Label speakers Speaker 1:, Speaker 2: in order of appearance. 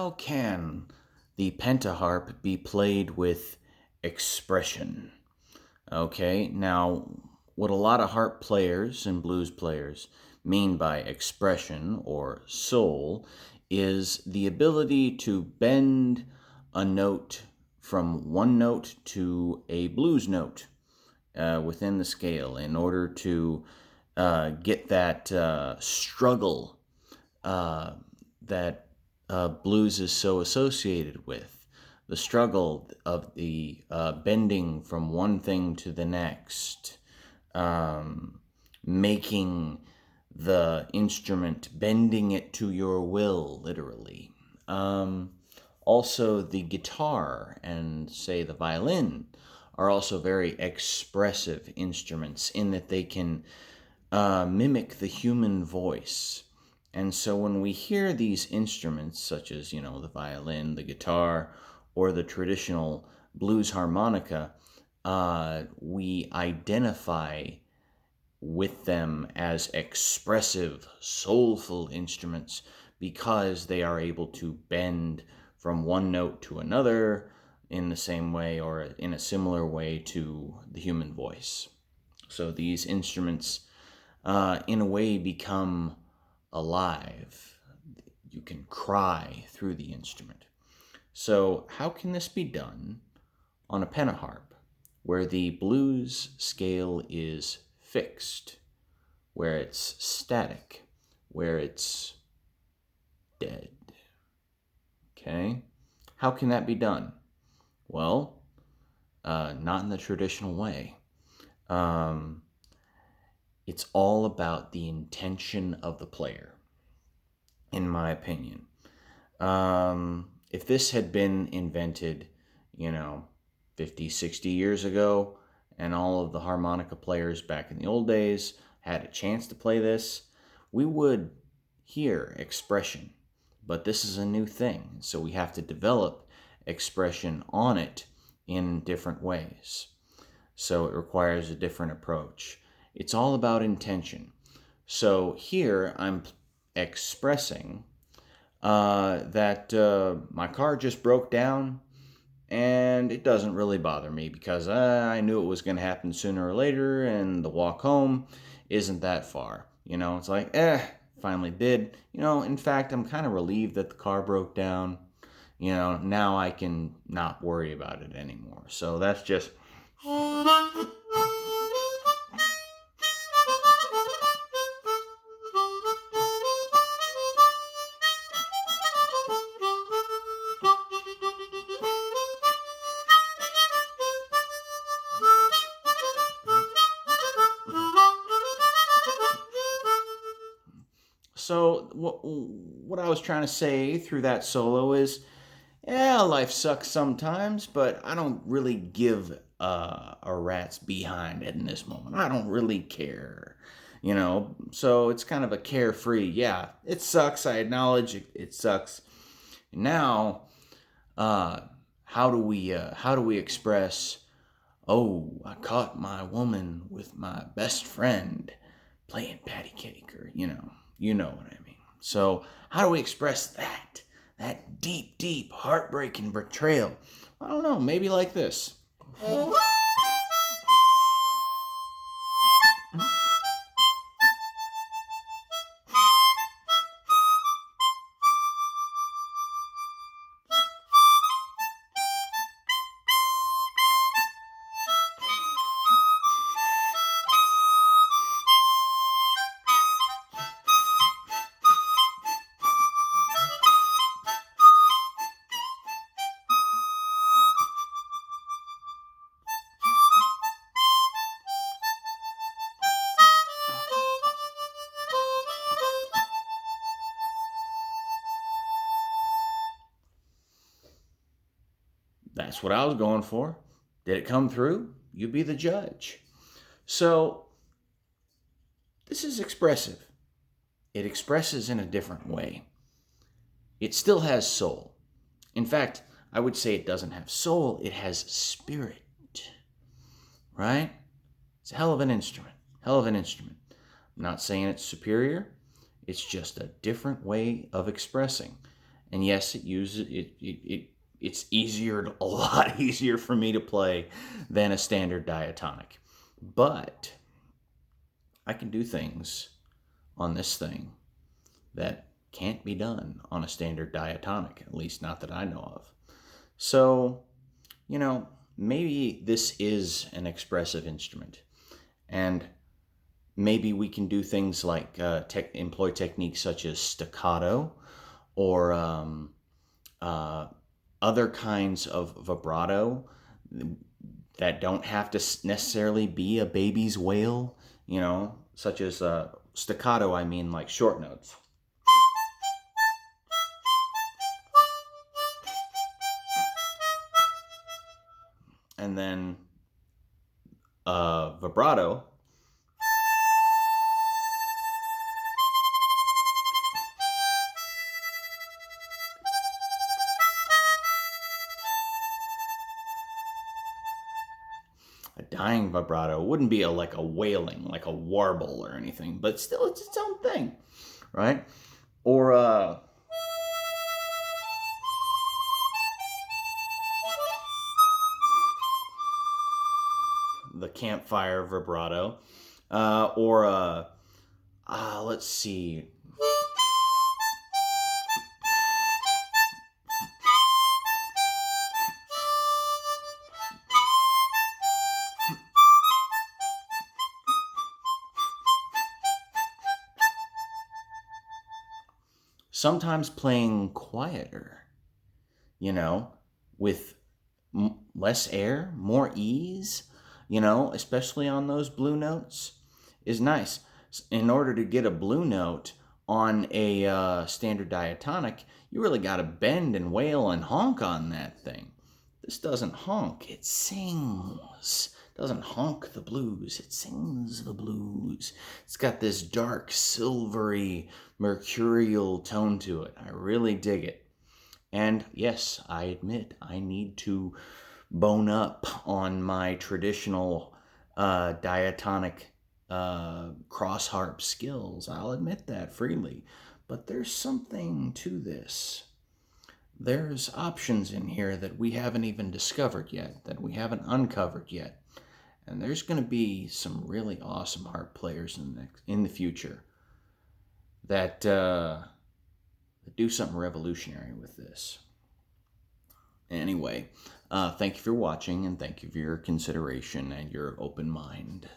Speaker 1: how can the PentaHarp be played with expression? Okay, now what a lot of harp players and blues players mean by expression or soul is the ability to bend a note from one note to a blues note within the scale in order to get that struggle that blues is so associated with. The struggle of the bending from one thing to the next, making the instrument, bending it to your will, literally. Also, the guitar and, say, the violin are also very expressive instruments in that they can mimic the human voice. And so when we hear these instruments, such as, the violin, the guitar, or the traditional blues harmonica, we identify with them as expressive, soulful instruments because they are able to bend from one note to another in the same way or in a similar way to the human voice. So these instruments, in a way, become alive. You can cry through the instrument. So how can this be done on a PentaHarp, where the blues scale is fixed, where it's static, where it's dead? Okay? How can that be done? Well, not in the traditional way. It's all about the intention of the player, in my opinion. If this had been invented, 50, 60 years ago, and all of the harmonica players back in the old days had a chance to play this, we would hear expression. But this is a new thing, so we have to develop expression on it in different ways. So it requires a different approach. It's all about intention. So here I'm expressing that my car just broke down, and it doesn't really bother me because I knew it was going to happen sooner or later, and the walk home isn't that far. It's like, finally did. In fact, I'm kind of relieved that the car broke down. Now I can not worry about it anymore. So that's just... So what I was trying to say through that solo is, life sucks sometimes, but I don't really give a rat's behind it in this moment. I don't really care, So it's kind of a carefree. Yeah, it sucks. I acknowledge it sucks. Now, how do we express? Oh, I caught my woman with my best friend playing patty cake, or you know what I mean. So how do we express that? That deep, deep, heartbreaking betrayal? I don't know, maybe like this. That's what I was going for. Did it come through? You be the judge. So, this is expressive. It expresses in a different way. It still has soul. In fact, I would say it doesn't have soul, it has spirit. Right? It's a hell of an instrument. Hell of an instrument. I'm not saying it's superior. It's just a different way of expressing. And yes, it's easier, a lot easier for me to play than a standard diatonic. But I can do things on this thing that can't be done on a standard diatonic, at least not that I know of. So, maybe this is an expressive instrument, and maybe we can do things like employ techniques such as staccato or other kinds of vibrato that don't have to necessarily be a baby's wail, such as staccato, I mean like short notes. And then vibrato. A dying vibrato wouldn't be like a wailing, like a warble or anything, but still it's its own thing, right? Or the campfire vibrato, or let's see. Sometimes playing quieter, with less air, more ease, especially on those blue notes, is nice. In order to get a blue note on a standard diatonic, you really got to bend and wail and honk on that thing. This doesn't honk, it sings. It doesn't honk the blues, it sings the blues. It's got this dark, silvery, mercurial tone to it. I really dig it. And yes, I admit I need to bone up on my traditional diatonic cross harp skills. I'll admit that freely. But there's something to this. There's options in here that we haven't even discovered yet, that we haven't uncovered yet. And there's going to be some really awesome harp players in the future that do something revolutionary with this. Anyway, thank you for watching, and thank you for your consideration and your open mind.